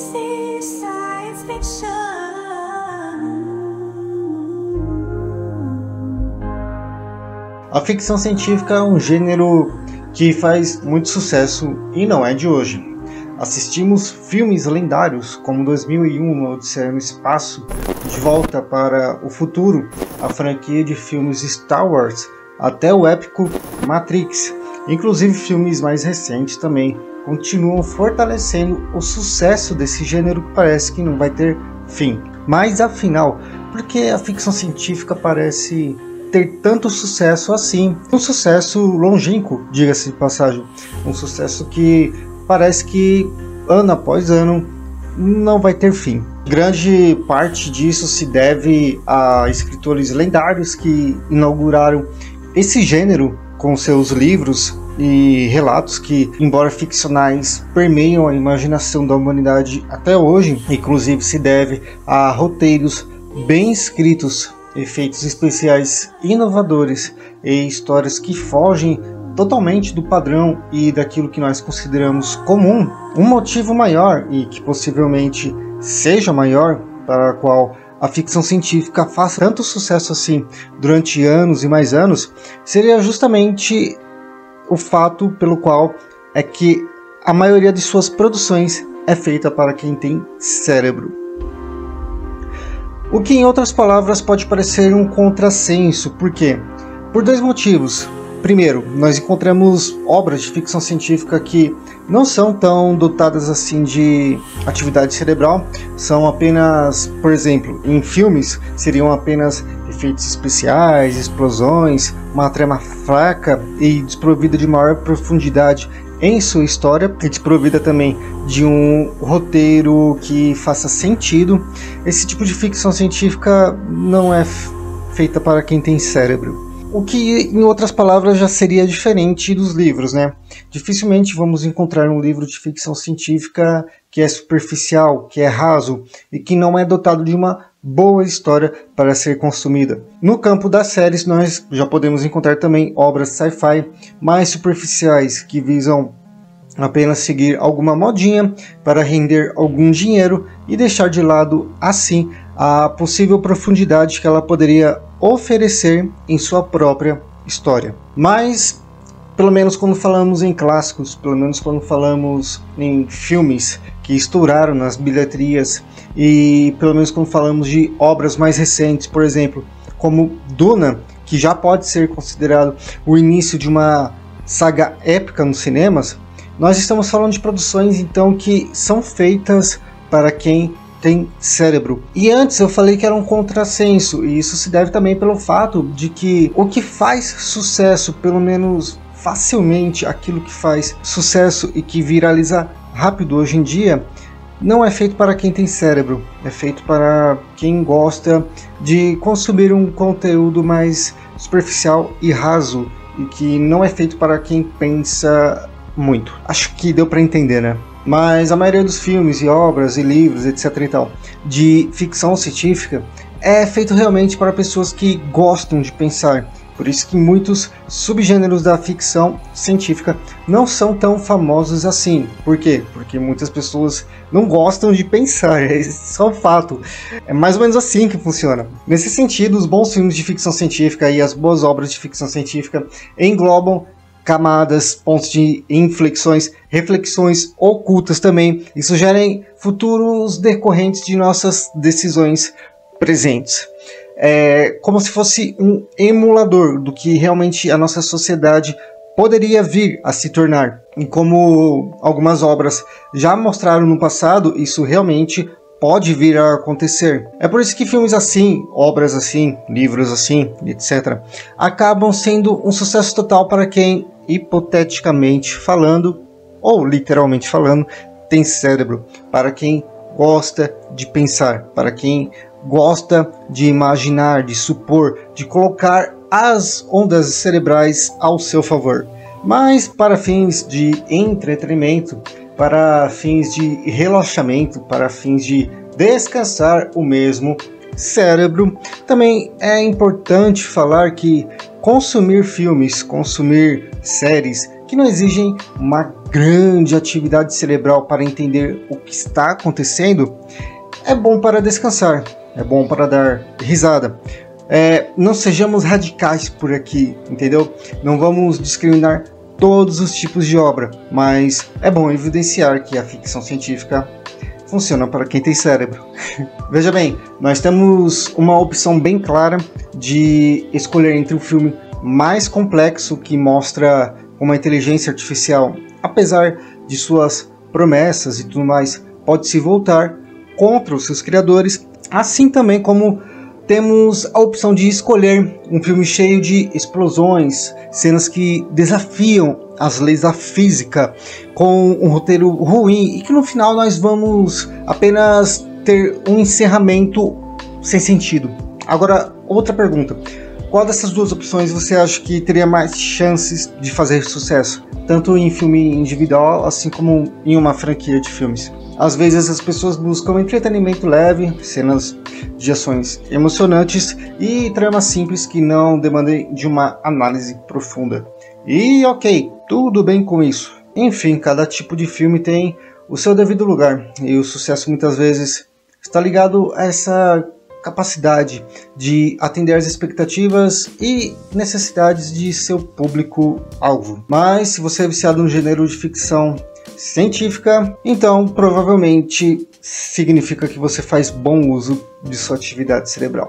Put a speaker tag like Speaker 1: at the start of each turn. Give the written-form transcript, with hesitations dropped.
Speaker 1: This is science fiction.
Speaker 2: A ficção científica é um gênero que faz muito sucesso e não é de hoje. Assistimos filmes lendários como 2001, Uma Odisseia no Espaço, De Volta para o Futuro, a franquia de filmes Star Wars, até o épico Matrix. Inclusive filmes mais recentes também continuam fortalecendo o sucesso desse gênero que parece que não vai ter fim. Mas afinal, por que a ficção científica parece ter tanto sucesso assim? Um sucesso longínquo, diga-se de passagem. Um sucesso que parece que ano após ano não vai ter fim. Grande parte disso se deve a escritores lendários que inauguraram esse gênero com seus livros e relatos que, embora ficcionais, permeiam a imaginação da humanidade até hoje. Inclusive se deve a roteiros bem escritos, efeitos especiais inovadores e histórias que fogem totalmente do padrão e daquilo que nós consideramos comum. Um motivo maior, e que possivelmente seja maior, para a qual a ficção científica faça tanto sucesso assim durante anos e mais anos, seria justamente o fato pelo qual é que a maioria de suas produções é feita para quem tem cérebro. O que, em outras palavras, pode parecer um contrassenso. Por quê? Por dois motivos. Primeiro, nós encontramos obras de ficção científica que não são tão dotadas assim de atividade cerebral, são apenas, por exemplo, em filmes, seriam apenas efeitos especiais, explosões, uma trama fraca e desprovida de maior profundidade em sua história, e desprovida também de um roteiro que faça sentido. Esse tipo de ficção científica não é feita para quem tem cérebro. O que, em outras palavras, já seria diferente dos livros, né? Dificilmente vamos encontrar um livro de ficção científica que é superficial, que é raso e que não é dotado de uma boa história para ser consumida. No campo das séries, nós já podemos encontrar também obras sci-fi mais superficiais, que visam apenas seguir alguma modinha para render algum dinheiro e deixar de lado, assim, a possível profundidade que ela poderia oferecer em sua própria história. Mas, pelo menos quando falamos em clássicos, pelo menos quando falamos em filmes que estouraram nas bilheterias, e pelo menos quando falamos de obras mais recentes, por exemplo, como Duna, que já pode ser considerado o início de uma saga épica nos cinemas, nós estamos falando de produções então que são feitas para quem tem cérebro. E antes eu falei que era um contrassenso, e isso se deve também pelo fato de que o que faz sucesso, pelo menos facilmente aquilo que faz sucesso e que viraliza rápido hoje em dia, não é feito para quem tem cérebro, é feito para quem gosta de consumir um conteúdo mais superficial e raso, e que não é feito para quem pensa muito. Acho que deu para entender, né? Mas a maioria dos filmes e obras e livros, etc e tal, de ficção científica é feito realmente para pessoas que gostam de pensar. Por isso que muitos subgêneros da ficção científica não são tão famosos assim. Por quê? Porque muitas pessoas não gostam de pensar, é só um fato. É mais ou menos assim que funciona. Nesse sentido, os bons filmes de ficção científica e as boas obras de ficção científica englobam camadas, pontos de inflexões, reflexões ocultas também, e sugerem futuros decorrentes de nossas decisões presentes. É como se fosse um emulador do que realmente a nossa sociedade poderia vir a se tornar. E como algumas obras já mostraram no passado, isso realmente pode vir a acontecer. É por isso que filmes assim, obras assim, livros assim, etc., acabam sendo um sucesso total para quem, hipoteticamente falando, ou literalmente falando, tem cérebro. Para quem gosta de pensar, para quem gosta de imaginar, de supor, de colocar as ondas cerebrais ao seu favor. Mas para fins de entretenimento, para fins de relaxamento, para fins de descansar o mesmo cérebro, também é importante falar que consumir filmes, consumir séries que não exigem uma grande atividade cerebral para entender o que está acontecendo, é bom para descansar, é bom para dar risada. Não sejamos radicais por aqui, entendeu? Não vamos discriminar todos os tipos de obra, mas é bom evidenciar que a ficção científica funciona para quem tem cérebro. Veja bem, nós temos uma opção bem clara de escolher entre um filme mais complexo que mostra como a inteligência artificial, apesar de suas promessas e tudo mais, pode se voltar contra os seus criadores, assim também como temos a opção de escolher um filme cheio de explosões, cenas que desafiam as leis da física, com um roteiro ruim e que no final nós vamos apenas ter um encerramento sem sentido. Agora, outra pergunta. Qual dessas duas opções você acha que teria mais chances de fazer sucesso? Tanto em filme individual, assim como em uma franquia de filmes. Às vezes as pessoas buscam entretenimento leve, cenas de ações emocionantes e tramas simples que não demandem de uma análise profunda. E ok, tudo bem com isso. Enfim, cada tipo de filme tem o seu devido lugar e o sucesso muitas vezes está ligado a essa capacidade de atender às expectativas e necessidades de seu público-alvo. Mas se você é viciado no gênero de ficção científica, então provavelmente significa que você faz bom uso de sua atividade cerebral.